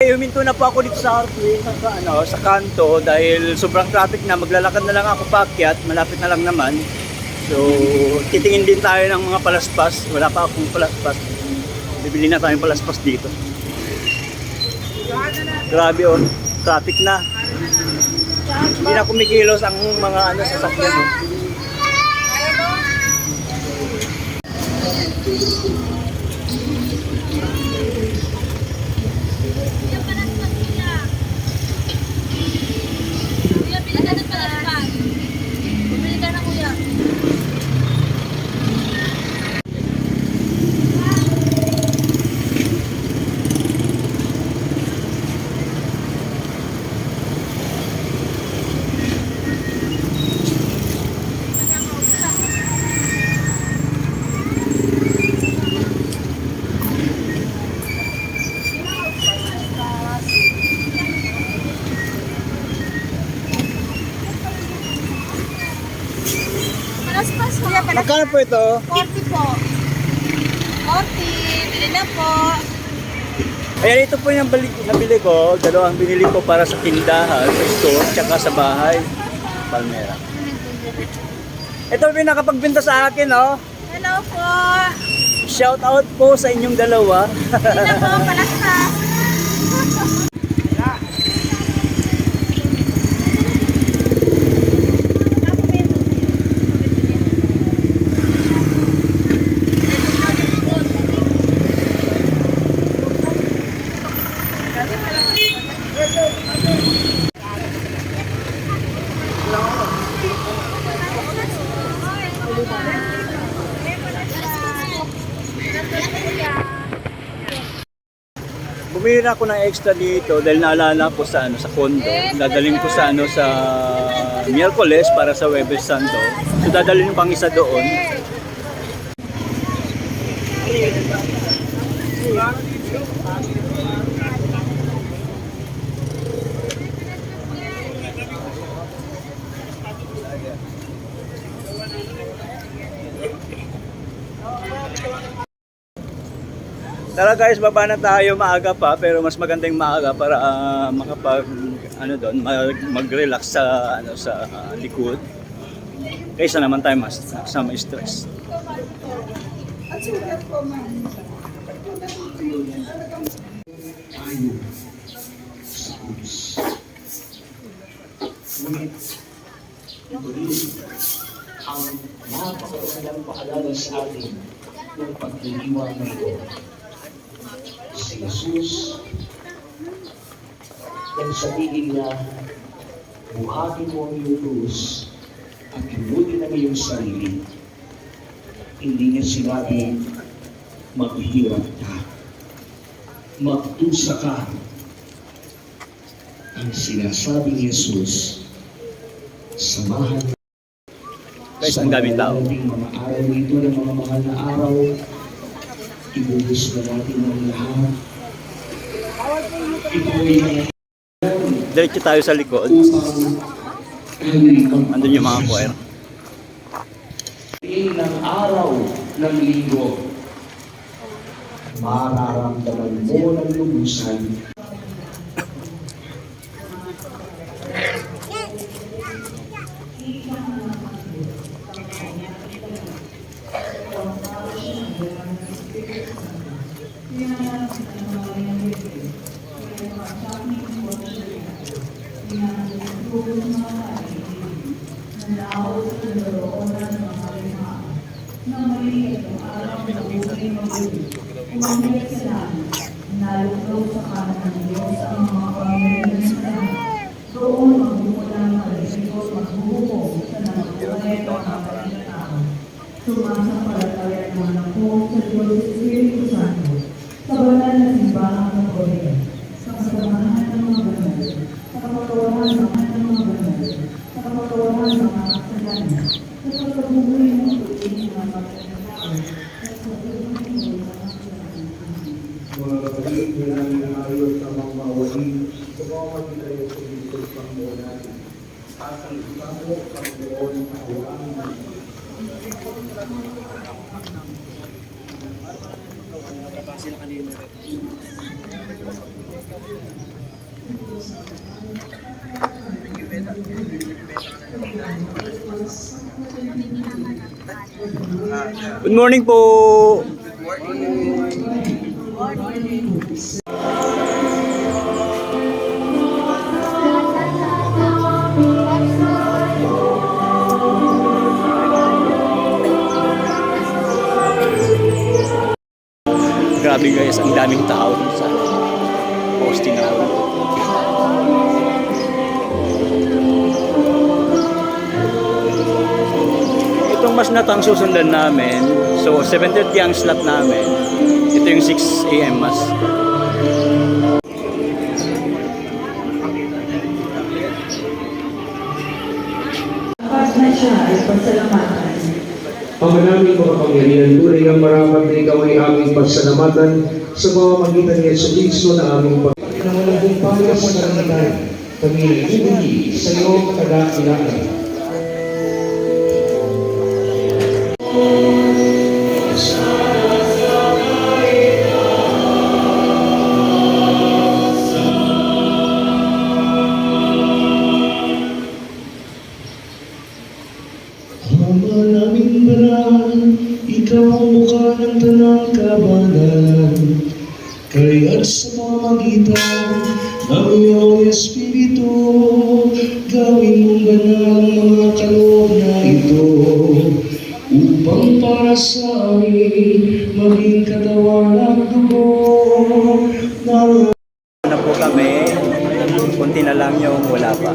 Huminto na po ako dito sa Harpway, sa kanto dahil sobrang traffic na. Maglalakad na lang ako paakyat, malapit na lang naman. So, titingin din tayo ng mga palaspas. Wala pa akong palaspas. Bibili na tayong palaspas dito. Grabe oh, traffic na. Hindi na kumikilos ang mga sasakyan. Magkano po ito? 40 po. 40, bili na po. Ayan, ito po yung nabili ko. Dalawang binili ko para sa tindahan, sa store, tsaka sa bahay. Palmera. Ito yung nakapagbenta sa akin, oh. Hello po. Shout out po sa inyong dalawa. Bili na po, palaspas. Bumili na ako ng extra dito dahil naalala ko sa sa condo. Dadalhin ko sa sa Miyerkules para sa Huwebes Santo. So dadalhin ko pang isa doon. Tara guys, baba na tayo, maaga pa, pero mas magandang maaga para makapag mag-relax sa sa likod. Kaysa naman tayo mas stress. Ang napakagandang paalala sa atin ng pagdiriwang na ito. Si Jesus, nang sabihin niya, buhatin mo ang iyong krus at ibutin ang iyong sarili. Hindi niya sinabi, maghirap ka, magdusa ka. Ang sinasabi ni Jesus, samahan Guys, ang daming tao. Mga araw dito ng mga mahal na araw, ibuhos na natin ang lahat. Diretso tayo sa likod. Andun yung mga choir. Ng araw ng linggo, mararamdaman mo ng lubusan. Naluglaw sa kanan ng Diyos ang mga pamilya ng lahat. Doon magmumula ng Diyos maghuhukom sa nagbuhay ng mga tao. Sumasampalataya naman ako sa Diyos Espiritu Santo, sa banal na simbahan ng Korea, sa kasamahan ng mga banal, sa kapatawaran ng mga banal, sa kapatawaran ng mga kasalanan, sa pagkabuhay ng pagkabuhay ng mga tao, at sa mga kapatid, may namin ayos sa mga mawali, sumawag tayo sa Diyos Panginoon natin. At ang isang Panginoon na awaan Good morning po. Grabe guys, ang daming tao sa posting na. Itong mas natang susundan namin, so 7:30 ang slot namin. Ito yung 6 AM mas. Sapat na siya ay pasalamatan. Ama namin makapangyarihan, tunay ng marapat na ikaw ay aming pasalamatan sa pamamagitan ni Yesu Cristo na aming Panginoon na walang kumpara sa karangitan. Kami nagbibigay sa iyo kadakilaan. Ama naming banal, ikaw ang mukha ng tanang kabanan. Kaya't sa pamamagitan ng iyong Espiritu, gawin mong banal ang mga kaloob na ito, upang para sa amin maging katawan at dugo ng Na po kami, kunti na lang yung wala pa.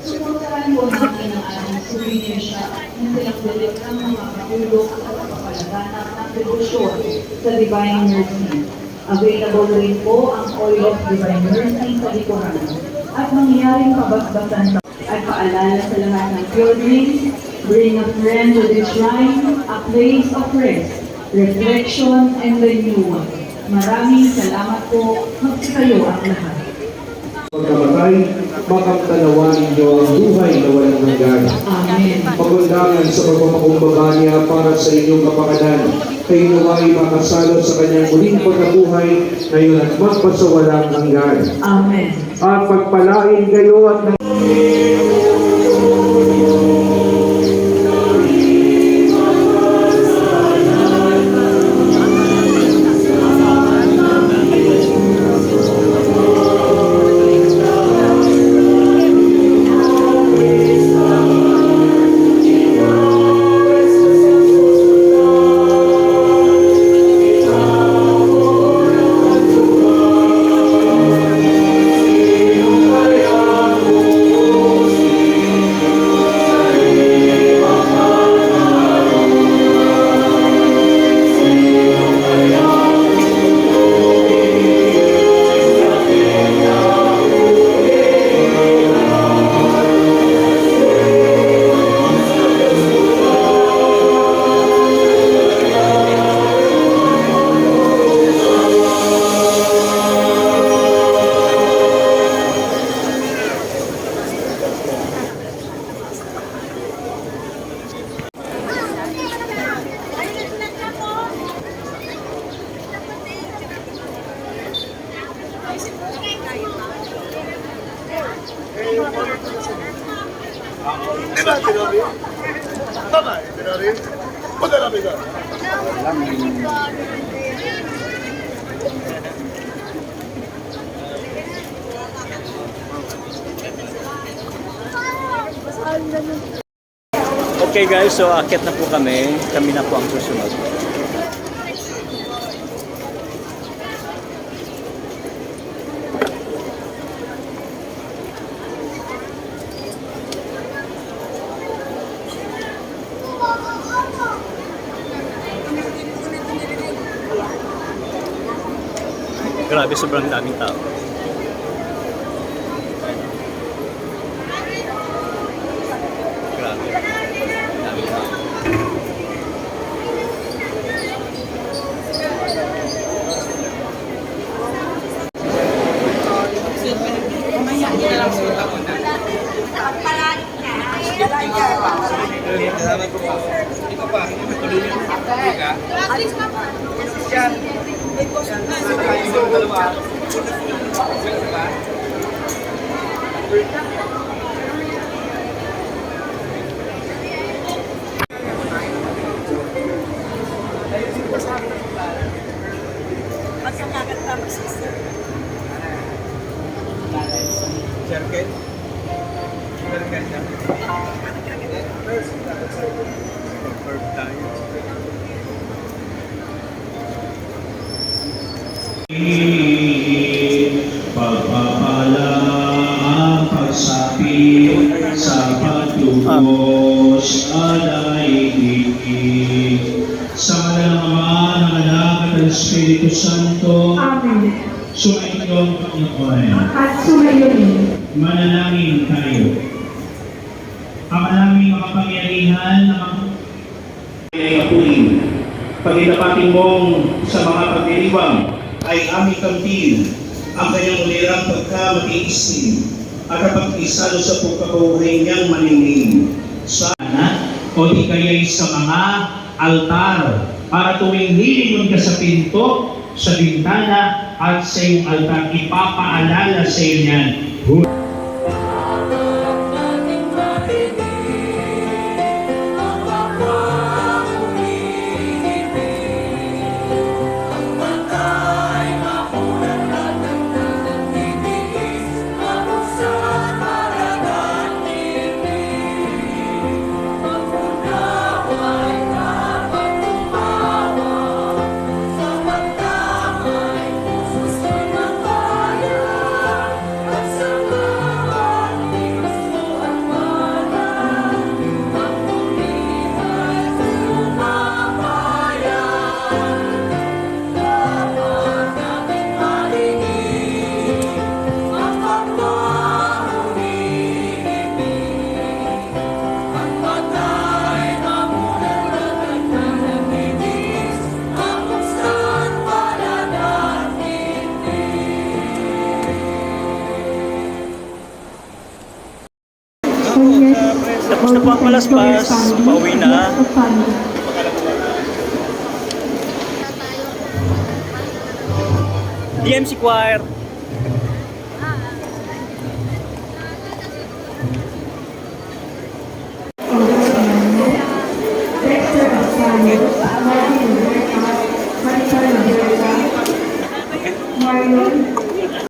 Suportahan po natin ang ating sulinisya na pinagdalit ng mga katulong at kapapalaganap ng debosyon sa Divine Mercy. Available rin po ang Oil of Divine Mercy sa likuran at mangyaring pabasbasan at paalala sa lahat ng pilgrims, bring a friend to this shrine, a place of rest, reflection, and renewal. Maraming salamat po. Magsitayo ang lahat. pagkamatay, makamtanawan ninyo ang buhay na walang hanggan. Amen. Pagundangan sa pagpapakumbaba niya para sa inyong kapakanan. Kayo naway makasalot sa kanyang muling pagkabuhay ngayon at magpasawalang hanggan. Amen. At pagpalain kayo at Okay guys, so akit na po kami. Kami na po ang susunod. Grabe, sobrang daming tao. Grabe. Daming tao. Alis pa po. Circle? Circle na. Confirm tayo. Pagpapala ang pagsapi sa patubos alay ibig. Sa ngalan ng Ama, ng Anak at ng Espiritu Santo, Amen. sumayin ang Panginoon. At sumayon. Manalangin tayo. Ang aming makapangyarihan na ay kapunin. Pagitapatin mong sa mga pagdiriwang ay aming kamtin ang kanyang ulirang pagkamatiisin at kapag-isalo sa pagkabuhay niyang maningning. Sana o di kaya'y sa mga altar para tuwing lilingon ka sa pinto, sa bintana at sa iyong altar, ipapaalala sa iyo niyan. Tapos na po ang palaspas, pauwi na. DMC Choir.